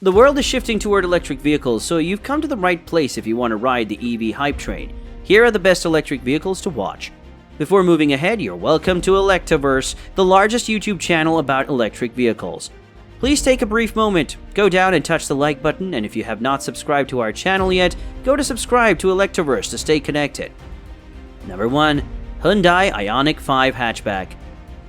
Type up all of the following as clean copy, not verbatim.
The world is shifting toward electric vehicles, so you've come to the right place if you want to ride the EV hype train. Here are the best electric vehicles to watch. Before moving ahead, you're welcome to Electrverse, the largest YouTube channel about electric vehicles. Please take a brief moment, go down and touch the like button, and if you have not subscribed to our channel yet, go to subscribe to Electrverse to stay connected. Number 1. Hyundai Ioniq 5 Hatchback.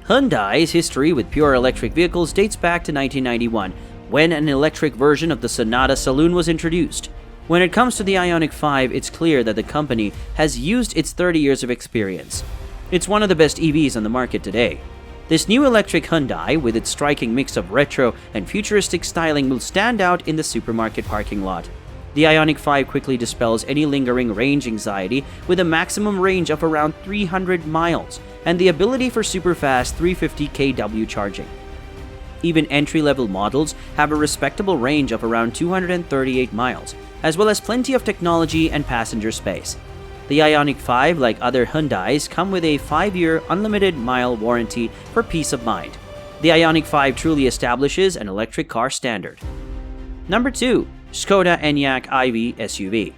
Hyundai's history with pure electric vehicles dates back to 1991, when an electric version of the Sonata Saloon was introduced. When it comes to the Ioniq 5, it's clear that the company has used its 30 years of experience. It's one of the best EVs on the market today. This new electric Hyundai, with its striking mix of retro and futuristic styling, will stand out in the supermarket parking lot. The Ioniq 5 quickly dispels any lingering range anxiety with a maximum range of around 300 miles and the ability for super-fast 350 kW charging. Even entry-level models have a respectable range of around 238 miles, as well as plenty of technology and passenger space. The Ioniq 5, like other Hyundais, come with a 5-year unlimited mile warranty for peace of mind. The Ioniq 5 truly establishes an electric car standard. Number 2. Škoda Enyaq iV SUV.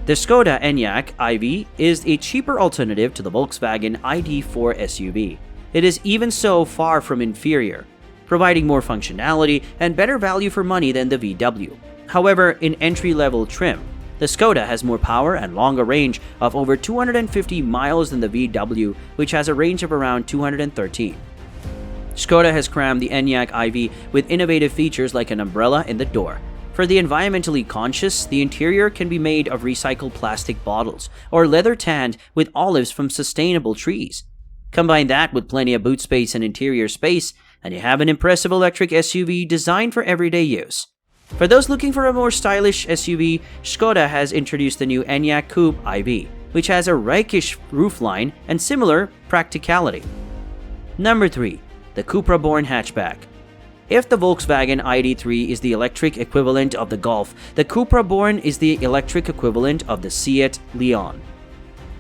The Škoda Enyaq iV is a cheaper alternative to the Volkswagen ID.4 SUV. It is even so far from inferior, providing more functionality and better value for money than the VW. However, in entry-level trim, the Škoda has more power and longer range of over 250 miles than the VW, which has a range of around 213. Škoda has crammed the Enyaq iV with innovative features like an umbrella in the door. For the environmentally conscious, the interior can be made of recycled plastic bottles or leather tanned with olives from sustainable trees. Combine that with plenty of boot space and interior space, and you have an impressive electric SUV designed for everyday use. For those looking for a more stylish SUV, Škoda has introduced the new Enyaq Coupe iV, which has a rakish roofline and similar practicality. Number 3. The Cupra-born hatchback. If the Volkswagen ID.3 is the electric equivalent of the Golf, the Cupra-born is the electric equivalent of the Seat Leon.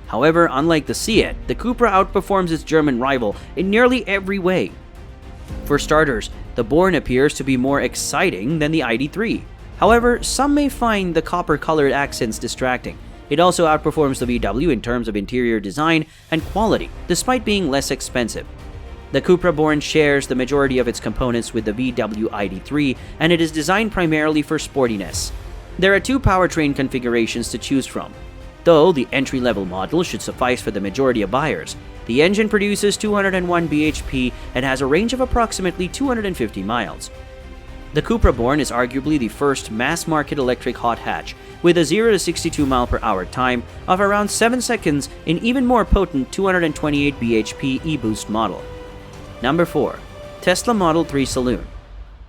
However, unlike the Seat, the Cupra outperforms its German rival in nearly every way. For starters, the Born appears to be more exciting than the ID.3. However, some may find the copper-colored accents distracting. It also outperforms the VW in terms of interior design and quality, despite being less expensive. The Cupra Born shares the majority of its components with the VW ID.3, and it is designed primarily for sportiness. There are 2 powertrain configurations to choose from. Though the entry-level model should suffice for the majority of buyers, the engine produces 201 bhp and has a range of approximately 250 miles. The Cupra Born is arguably the first mass-market electric hot hatch, with a 0 to 62 mph time of around 7 seconds in even more potent 228 bhp e-boost model. Number 4. Tesla Model 3 Saloon.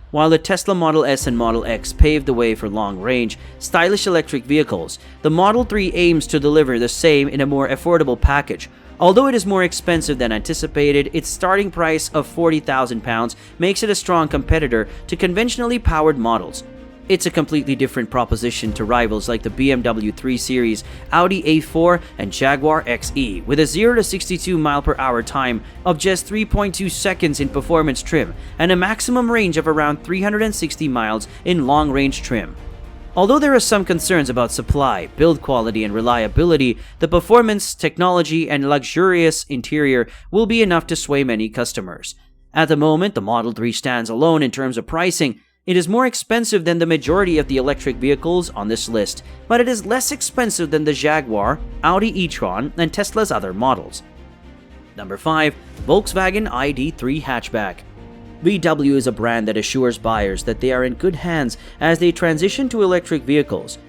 While the Tesla Model S and Model X paved the way for long-range, stylish electric vehicles, the Model 3 aims to deliver the same in a more affordable package. Although it is more expensive than anticipated, its starting price of £40,000 makes it a strong competitor to conventionally powered models. It's a completely different proposition to rivals like the BMW 3 Series, Audi A4, and Jaguar XE, with a 0 to 62 mph time of just 3.2 seconds in performance trim and a maximum range of around 360 miles in long-range trim. Although there are some concerns about supply, build quality, and reliability, the performance, technology, and luxurious interior will be enough to sway many customers. At the moment, the Model 3 stands alone in terms of pricing. It is more expensive than the majority of the electric vehicles on this list, but it is less expensive than the Jaguar, Audi e-tron, and Tesla's other models. Number 5. Volkswagen ID.3 Hatchback. VW is a brand that assures buyers that they are in good hands as they transition to electric vehicles.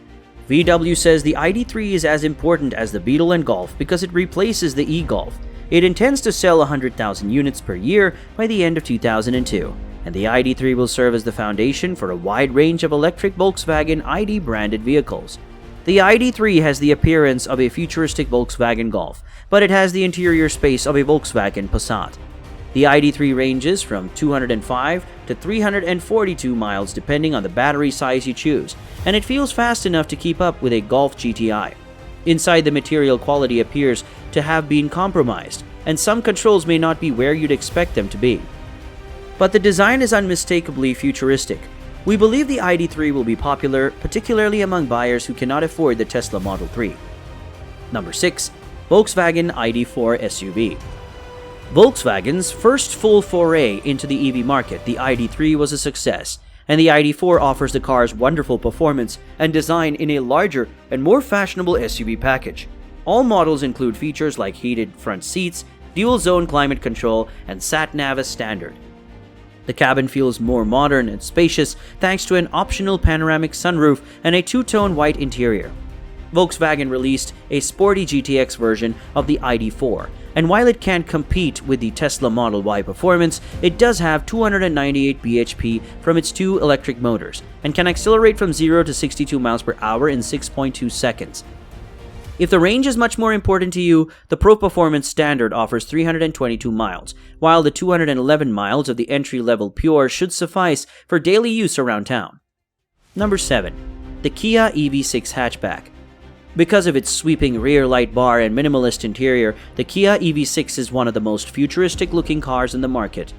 VW says the ID.3 is as important as the Beetle and Golf because it replaces the e-Golf. It intends to sell 100,000 units per year by the end of 2002. And the ID.3 will serve as the foundation for a wide range of electric Volkswagen ID-branded vehicles. The ID.3 has the appearance of a futuristic Volkswagen Golf, but it has the interior space of a Volkswagen Passat. The ID.3 ranges from 205 to 342 miles depending on the battery size you choose, and it feels fast enough to keep up with a Golf GTI. Inside, the material quality appears to have been compromised, and some controls may not be where you'd expect them to be. But the design is unmistakably futuristic. We believe the ID.3 will be popular, particularly among buyers who cannot afford the Tesla Model 3. Number 6. Volkswagen ID.4 SUV. Volkswagen's first full foray into the EV market, the ID.3 was a success, and the ID.4 offers the car's wonderful performance and design in a larger and more fashionable SUV package. All models include features like heated front seats, dual-zone climate control, and sat-nav as standard. The cabin feels more modern and spacious thanks to an optional panoramic sunroof and a two-tone white interior. Volkswagen released a sporty GTX version of the ID.4, and while it can't compete with the Tesla Model Y performance, it does have 298 bhp from its two electric motors and can accelerate from 0 to 62 miles per hour in 6.2 seconds. If the range is much more important to you, the Pro Performance Standard offers 322 miles, while the 211 miles of the entry-level Pure should suffice for daily use around town. Number 7. The Kia EV6 hatchback. Because of its sweeping rear light bar and minimalist interior, the Kia EV6 is one of the most futuristic-looking cars in the market.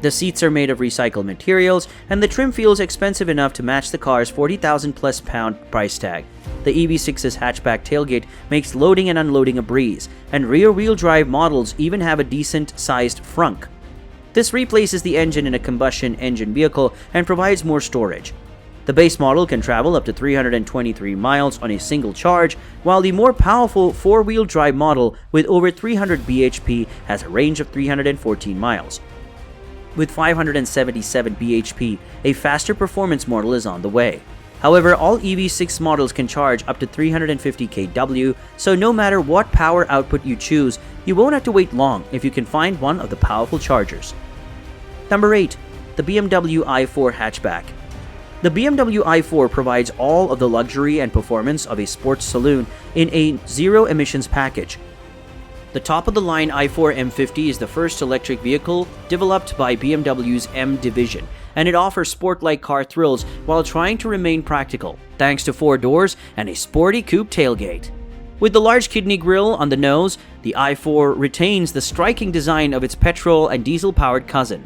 The seats are made of recycled materials, and the trim feels expensive enough to match the car's $40,000+ pound price tag. The EV6's hatchback tailgate makes loading and unloading a breeze, and rear-wheel drive models even have a decent-sized frunk. This replaces the engine in a combustion engine vehicle and provides more storage. The base model can travel up to 323 miles on a single charge, while the more powerful four-wheel drive model with over 300 bhp has a range of 314 miles. With 577 bhp, a faster performance model is on the way. However, all EV6 models can charge up to 350 kW, so no matter what power output you choose, you won't have to wait long if you can find one of the powerful chargers. Number 8. The BMW i4 hatchback. The BMW i4 provides all of the luxury and performance of a sports saloon in a zero-emissions package. The top-of-the-line i4 M50 is the first electric vehicle developed by BMW's M division, and it offers sport-like car thrills while trying to remain practical, thanks to 4 doors and a sporty coupe tailgate. With the large kidney grille on the nose, the i4 retains the striking design of its petrol and diesel-powered cousin,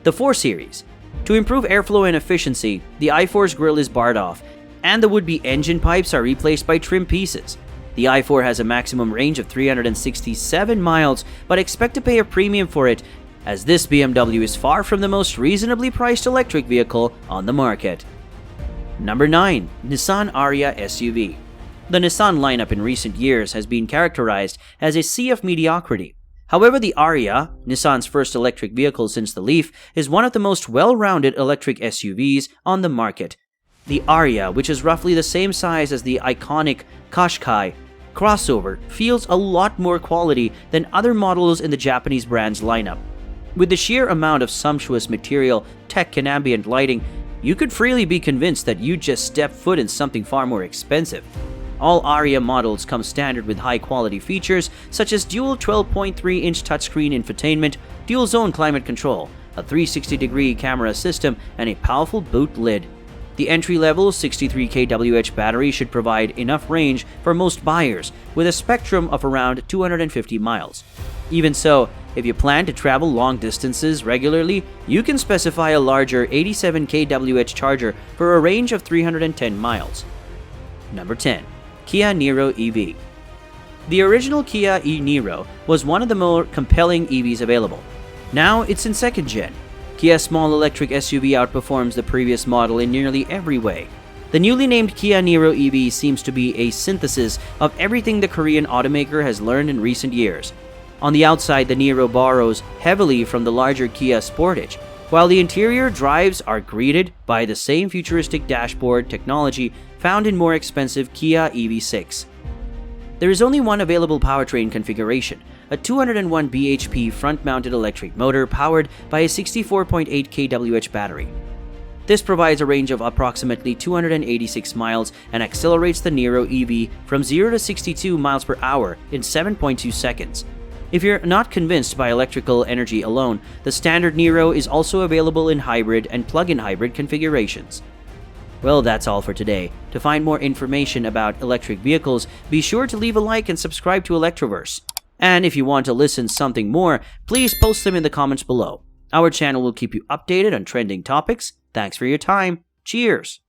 the 4 Series. To improve airflow and efficiency, the i4's grille is barred off, and the would-be engine pipes are replaced by trim pieces. The i4 has a maximum range of 367 miles, but expect to pay a premium for it, as this BMW is far from the most reasonably priced electric vehicle on the market. Number 9. Nissan Ariya SUV. The Nissan lineup in recent years has been characterized as a sea of mediocrity. However, the Ariya, Nissan's first electric vehicle since the Leaf, is one of the most well-rounded electric SUVs on the market. The Ariya, which is roughly the same size as the iconic Qashqai crossover, feels a lot more quality than other models in the Japanese brand's lineup. With the sheer amount of sumptuous material, tech, and ambient lighting, you could freely be convinced that you just stepped foot in something far more expensive. All Ariya models come standard with high-quality features such as dual 12.3-inch touchscreen infotainment, dual-zone climate control, a 360-degree camera system, and a powerful boot lid. The entry-level 63 kWh battery should provide enough range for most buyers, with a spectrum of around 250 miles. Even so, if you plan to travel long distances regularly, you can specify a larger 87 kWh charger for a range of 310 miles. Number 10. Kia Niro EV. The original Kia e-Niro was one of the more compelling EVs available. Now it's in second gen. Kia's small electric SUV outperforms the previous model in nearly every way. The newly named Kia Niro EV seems to be a synthesis of everything the Korean automaker has learned in recent years. On the outside, the Niro borrows heavily from the larger Kia Sportage, while the interior drives are greeted by the same futuristic dashboard technology found in more expensive Kia EV6. There is only one available powertrain configuration, a 201 bhp front-mounted electric motor powered by a 64.8 kWh battery. This provides a range of approximately 286 miles and accelerates the Niro EV from 0 to 62 miles per hour in 7.2 seconds. If you're not convinced by electrical energy alone, the standard Niro is also available in hybrid and plug-in hybrid configurations. Well, that's all for today. To find more information about electric vehicles, be sure to leave a like and subscribe to Electrverse. And if you want to listen something more, please post them in the comments below. Our channel will keep you updated on trending topics. Thanks for your time. Cheers!